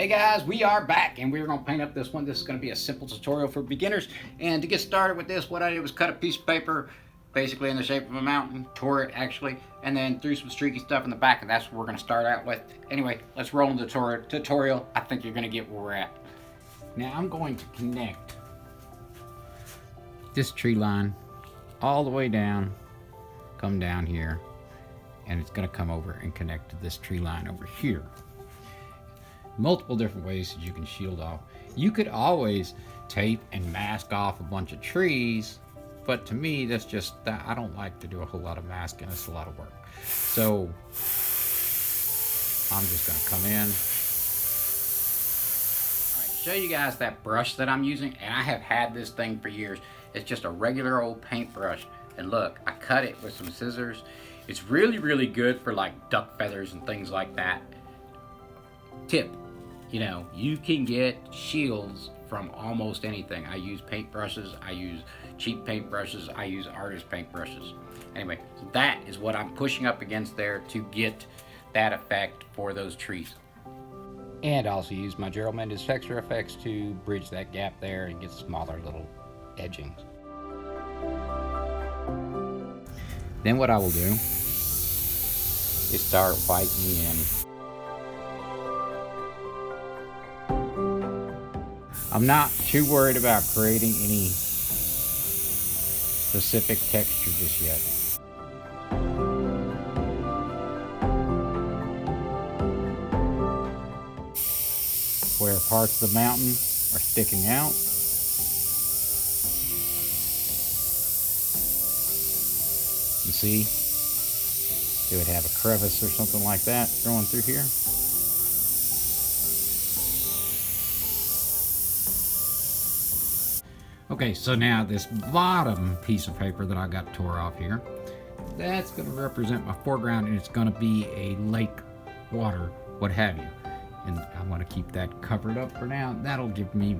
Hey guys, we are back and we're going to paint up this one. This is going to be a simple tutorial for beginners. And to get started with this, what I did was cut a piece of paper basically in the shape of a mountain, tore it actually, and then threw some streaky stuff in the back, and that's what we're going to start out with. Anyway, let's roll into the tutorial. I think you're going to get where we're at. Now I'm going to connect this tree line all the way down, come down here, and it's going to come over and connect to this tree line over here. Multiple different ways that you can shield off. You could always tape and mask off a bunch of trees, but to me that's just, I don't like to do a whole lot of masking. It's a lot of work. So I'm just going to come in. All right, to show you guys that brush that I'm using, and I have had this thing for years. It's just a regular old paintbrush, and look, I cut it with some scissors. It's really good for like duck feathers and things like that. Tip, you know, you can get shields from almost anything. I use paintbrushes, I use cheap paintbrushes, I use artist paintbrushes. Anyway, so that is what I'm pushing up against there to get that effect for those trees. And also use my Gerald Mendez texture effects to bridge that gap there and get smaller little edgings. Then what I will do is start whitening in. I'm not too worried about creating any specific texture just yet. Where parts of the mountain are sticking out, you see, it would have a crevice or something like that going through here. Okay, so now this bottom piece of paper that I got tore off here, that's going to represent my foreground, and it's going to be a lake, water, what have you. And I want to keep that covered up for now. That'll give me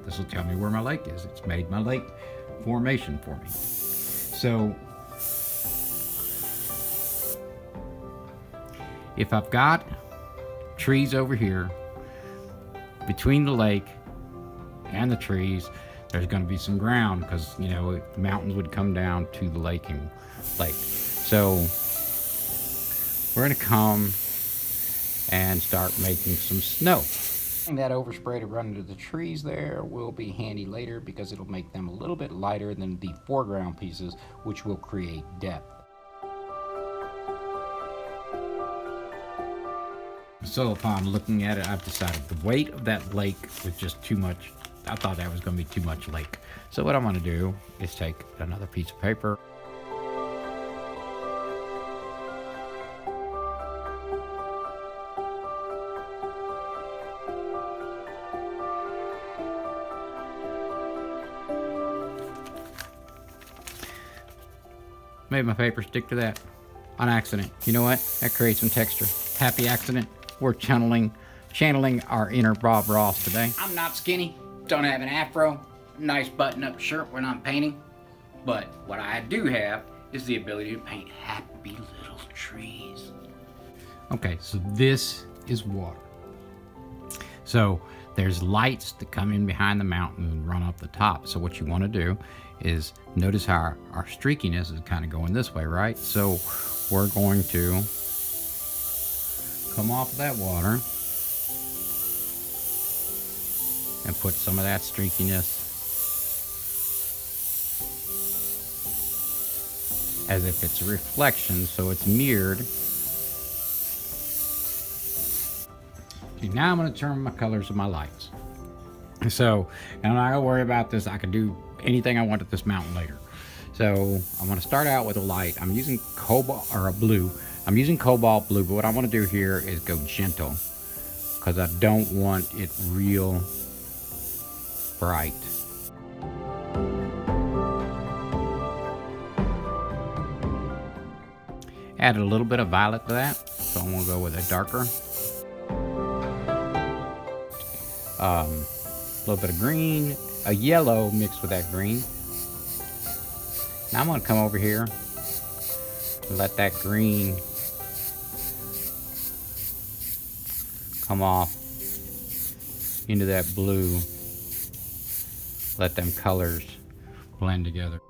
this will tell me where my lake is. It's made my lake formation for me. So if I've got trees over here, between the lake and the trees, there's going to be some ground because, you know, the mountains would come down to the lake. So we're going to come and start making some snow. That overspray to run into the trees there will be handy later because it'll make them a little bit lighter than the foreground pieces, which will create depth. So upon looking at it, I've decided the weight of that lake was just too much. I thought that was going to be too much lake. So what I'm going to do is take another piece of paper. Made my paper stick to that on accident. You know what? That creates some texture. Happy accident. We're channeling our inner Bob Ross today. I'm not skinny. Don't have an afro, nice button-up shirt when I'm painting, but what I do have is the ability to paint happy little trees. Okay, so this is water. So there's lights that come in behind the mountain and run up the top. So what you want to do is notice how our streakiness is kind of going this way, right? So we're going to come off of that water and put some of that streakiness as if it's a reflection, so it's mirrored. See, now I'm going to turn my colors of my lights. So, and I'm not going to worry about this. I can do anything I want at this mountain later. So I'm going to start out with a light. I'm using cobalt or a blue. I'm using cobalt blue, but what I want to do here is go gentle because I don't want it real bright. Added a little bit of violet to that, so I'm gonna go with a darker. A little bit of green, a yellow mixed with that green. Now I'm gonna come over here and let that green come off into that blue. Let them colors blend together.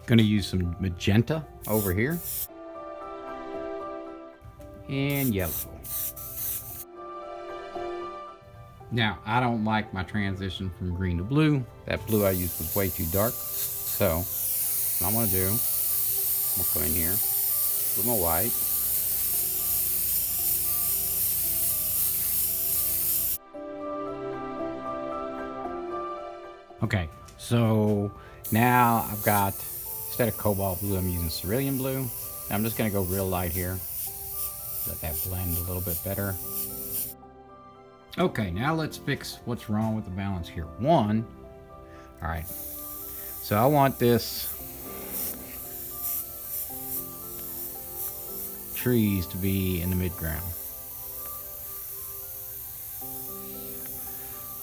Gonna use some magenta over here. And yellow. Now, I don't like my transition from green to blue. That blue I used was way too dark. So, what I'm gonna do, I'm gonna come in here with my white. Okay, so now I've got, instead of cobalt blue, I'm using cerulean blue. I'm just gonna go real light here. Let that blend a little bit better. Okay, now let's fix what's wrong with the balance here. One, all right, so I want this trees to be in the midground.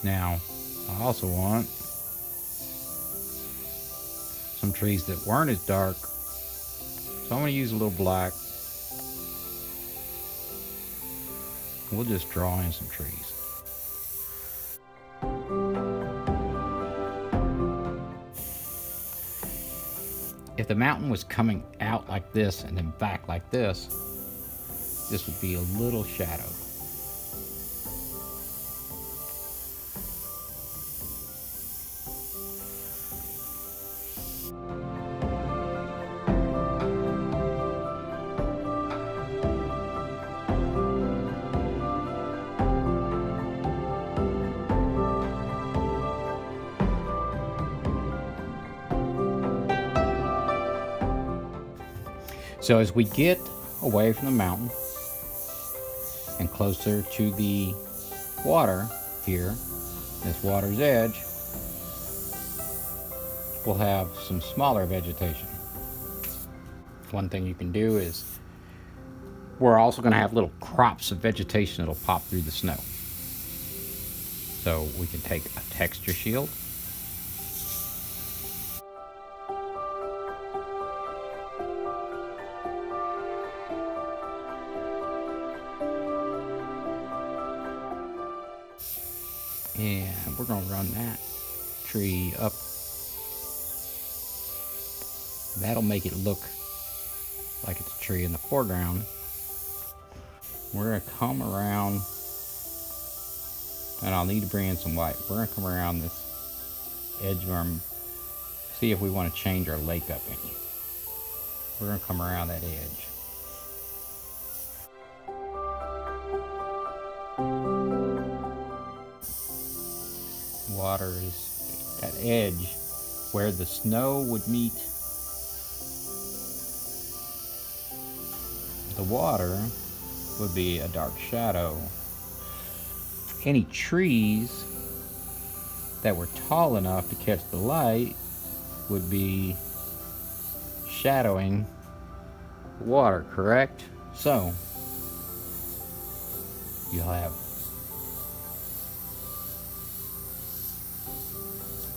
Now, I also want some trees that weren't as dark, so I'm going to use a little black. We'll just draw in some trees. If the mountain was coming out like this and then back like this would be a little shadowed. So as we get away from the mountain and closer to the water here, this water's edge, we'll have some smaller vegetation. One thing you can do is, we're also going to have little crops of vegetation that'll pop through the snow. So we can take a texture shield, and we're going to run that tree up. That'll make it look like it's a tree in the foreground. We're going to come around, and I'll need to bring in some white. We're going to come around this edge of our, see if we want to change our lake up any. We're going to come around that edge. Water is that edge where the snow would meet the water would be a dark shadow. Any trees that were tall enough to catch the light would be shadowing the water, correct? So you'll have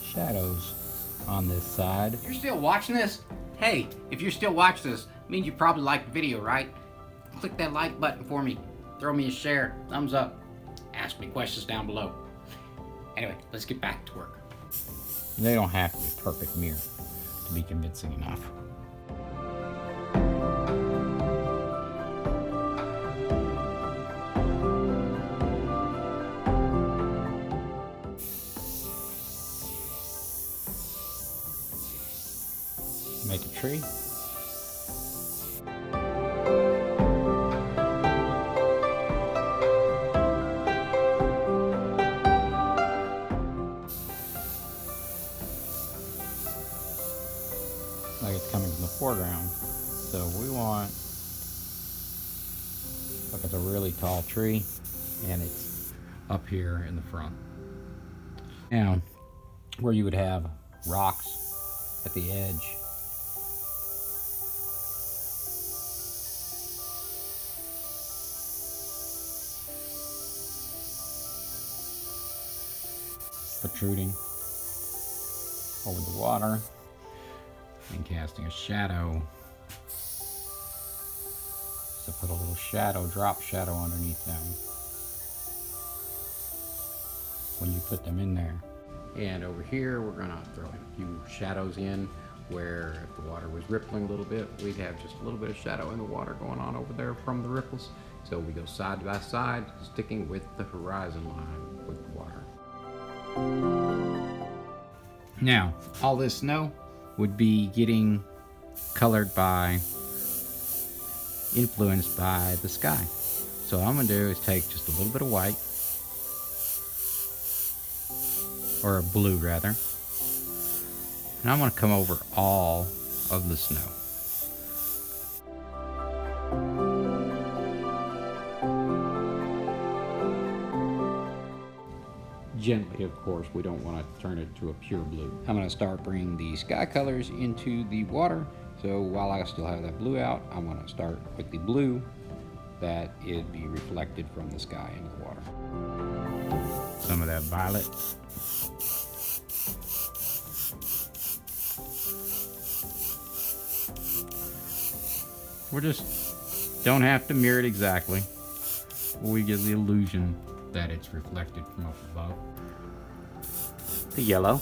shadows on this side. You're still watching this? Hey, if you're still watching this, it means you probably liked the video, right? Click that like button for me. Throw me a share, thumbs up. Ask me questions down below. Anyway, let's get back to work. They don't have to be a perfect mirror to be convincing enough. Make a tree. Like it's coming from the foreground. So we want, look, it's a really tall tree and it's up here in the front. Now, where you would have rocks at the edge, protruding over the water and casting a shadow, supposed put a little shadow, drop shadow underneath them when you put them in there. And over here, we're gonna throw a few shadows in where if the water was rippling a little bit, we'd have just a little bit of shadow in the water going on over there from the ripples. So we go side by side, sticking with the horizon line with the water. Now, all this snow would be getting colored by, influenced by the sky. So all I'm gonna do is take just a little bit of white, or a blue rather, and I'm gonna come over all of the snow. Gently, of course, we don't want to turn it to a pure blue. I'm going to start bringing the sky colors into the water. So while I still have that blue out, I'm going to start with the blue that it'd be reflected from the sky into the water. Some of that violet. We just don't have to mirror it exactly. We get the illusion that it's reflected from up above. The yellow.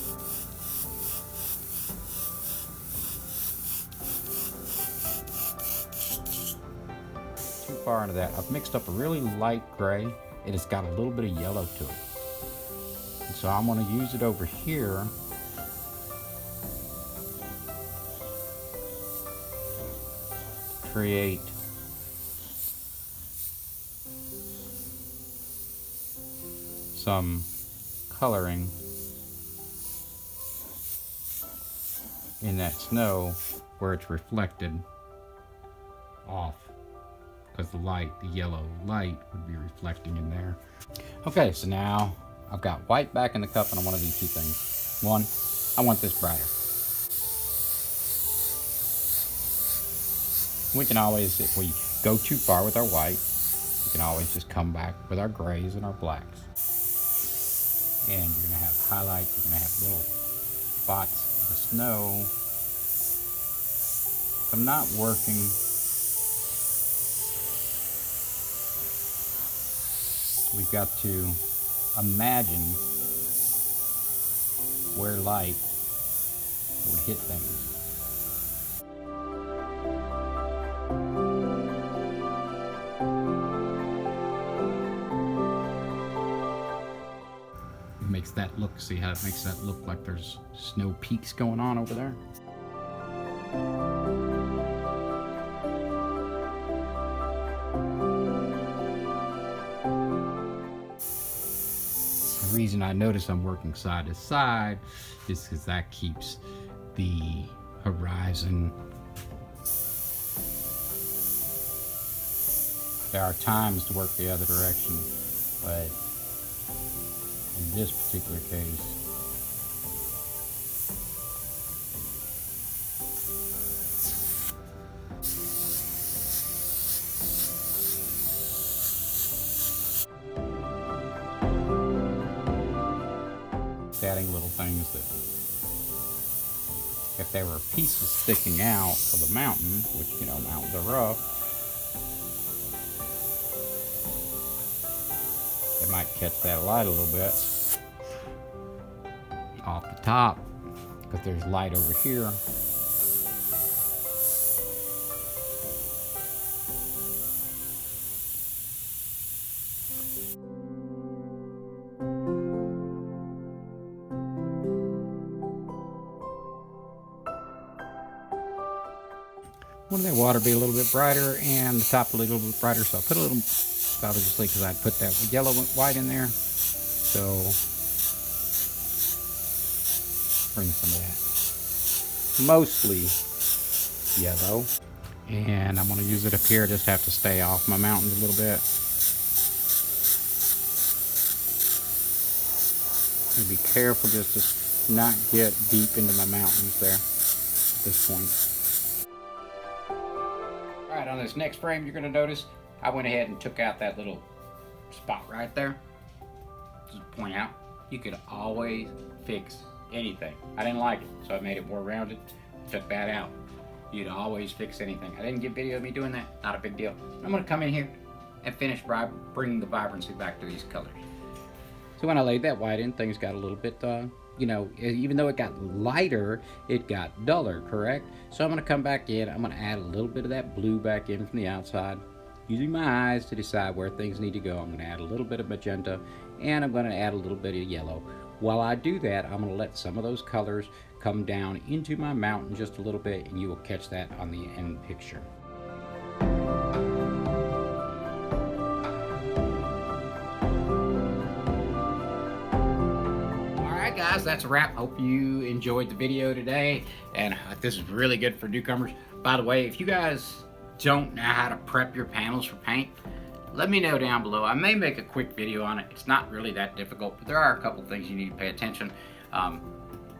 Too far into that. I've mixed up a really light gray and it's got a little bit of yellow to it. And so I'm going to use it over here to create some coloring in that snow where it's reflected off, because the yellow light would be reflecting in there. Okay, so now I've got white back in the cup and I want to do two things. One, I want this brighter. We can always, if we go too far with our white, we can always just come back with our grays and our blacks. And you're gonna have highlights, you're gonna have little spots of the snow. I'm not working we've got to imagine where light would hit things. It makes that look, see how it makes that look like there's snow peaks going on over there? The reason I notice I'm working side to side is because that keeps the horizon. There are times to work the other direction, but in this particular case, adding little things that, if there were pieces sticking out of the mountain, which, you know, mountains are rough, it might catch that light a little bit off the top, because there's light over here. I wanted that water to be a little bit brighter and the top a little bit brighter, so I put a little, obviously because I put that yellow and white in there, so bring some of that. Mostly yellow, and I'm going to use it up here. Just have to stay off my mountains a little bit. And be careful just to not get deep into my mountains there at this point. Alright, on this next frame you're going to notice I went ahead and took out that little spot right there. Just to point out, you could always fix anything. I didn't like it, so I made it more rounded, took that out. You'd always fix anything. I didn't get video of me doing that. Not a big deal. I'm gonna come in here and finish by bringing the vibrancy back to these colors. So when I laid that white in, things got a little bit, you know, even though it got lighter, it got duller, correct? So I'm gonna come back in, I'm gonna add a little bit of that blue back in from the outside, using my eyes to decide where things need to go. I'm gonna add a little bit of magenta, and I'm gonna add a little bit of yellow. While I do that, I'm gonna let some of those colors come down into my mountain just a little bit, and you will catch that on the end picture. Alright guys, that's a wrap. Hope you enjoyed the video today, and this is really good for newcomers. By the way, if you guys don't know how to prep your panels for paint, let me know down below. I may make a quick video on it. It's not really that difficult, but there are a couple things you need to pay attention.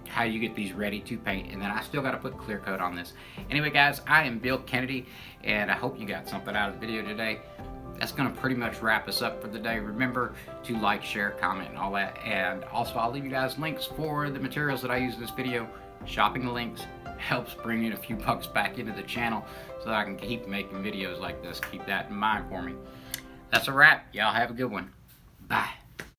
How you get these ready to paint, and then I still got to put clear coat on this. Anyway guys, I am Bill Kennedy, and I hope you got something out of the video today. That's going to pretty much wrap us up for the day. Remember to like, share, comment, and all that. And also, I'll leave you guys links for the materials that I use in this video. Shopping the links helps bring in a few bucks back into the channel so that I can keep making videos like this. Keep that in mind for me. That's a wrap. Y'all have a good one. Bye.